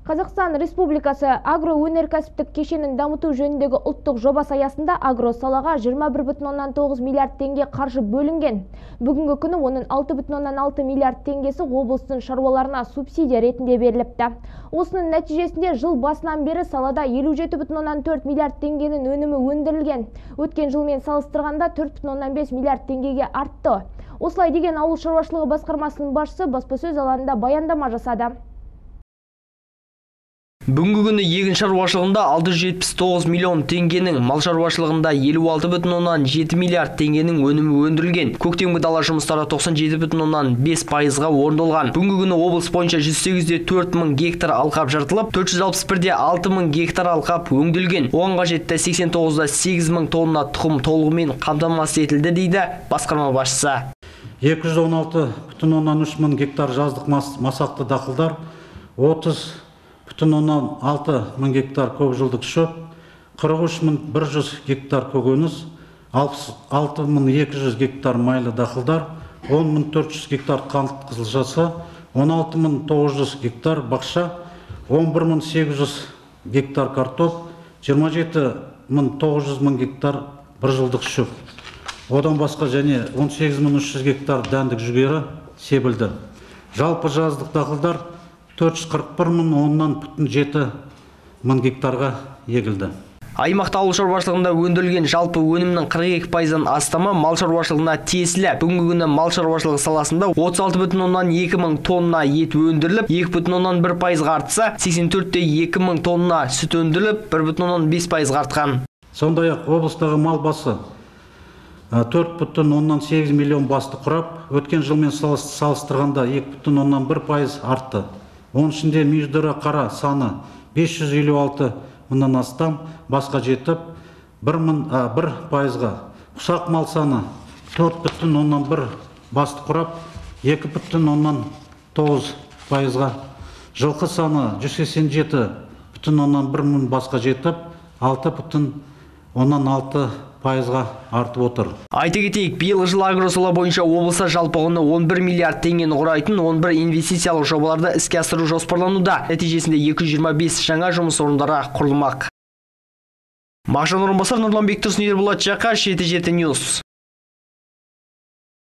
Қазақстан Республикасы агроөнеркәсіптік кешенін дамыту жөніндегі ұлттық жобасы аясында агро салаға 21,9 миллиард теңге қаржы бөлінген. Бүгінгі күні оның 6,6 миллиард теңгесі облыстың шаруаларына субсидия ретінде беріліпті. Осының нәтижесінде жыл басынан бері салада 57,4 миллиард теңгенің өнімі өндірілген. Өткен жылмен салыстырғанда 4,5 миллиард теңгеге артты. Осылай деген ауыл шаруашылығы басқармасының басшысы баспасөз алаңында баяндама жасады. Бүгінгі күні егін шаруашылығында 679 миллион теңгенің, мал шаруашылығында 56,7 миллиард теңгенің өнімі өндірілген. Көктемгі дала жұмыстары 97,5%-ға орындалған. Бүгінгі күні облыс бойынша 108-де 4 мың гектар алқап жыртылып, 461-де 6 мың гектар алқап өңделген. Оған қажетті 89-да 8 мың тонна тұқым толығымен қамтамасыз етілді дейді басқарма басшысы. 216,3 мың гектар жаздық масақты дақылдар, 30,6 мың гектар көкжылдық шөп, 43,100 гектар көкөніс, 66,200 гектар майлы дақылдар, 10,400 гектар қант қызылшасы, 16,900 гектар бақша, 11,800 гектар картоп, 27,900 гектар біржылдық шөп. Одан басқа және 18,300 гектар дәндік жүгері себілді. Жалпы жаздық дақылдар 441,7 мың гектарға егілді. Аймақта ауыл шаруашылығында өндірілген жалпы өнімнің 42%-дан астамы мал шаруашылығына тиесілі. Бүгінгі күні мал шаруашылығы саласында 36,2 мың тонна ет өндіріліп, 2,1%-ға артса, 84,2 мың тонна сүт өндіріліп, 1,5%-ға артқан. Сондай-ақ облыстағы мал басы 4,8 миллион басты құрап, өткен жылмен салыстырғанда 2,1% артты. Оның ішінде мүйіздері қара саны 556 мыңнан астам басқа жетіп, 1%-ға. Ұсақ мал саны 4,1 басты құрап, 2,9%-ға. Жылқы саны 187,1 мың басқа жетіп, 6,6%-ға артып отыр. Айта кетейік, биылғы жыл агросала бойынша облыста жалпы құны 11 миллиард теңгені құрайтын 11 инвестициялық жобаларды іске асыру жоспарлануда. Нәтижесінде 225 жаңа жұмыс орындары құрылмақ. Мағжан Орынбасар, Нұрлан Бектұрсын, Ерболат Жақаш, жеті Ньюс.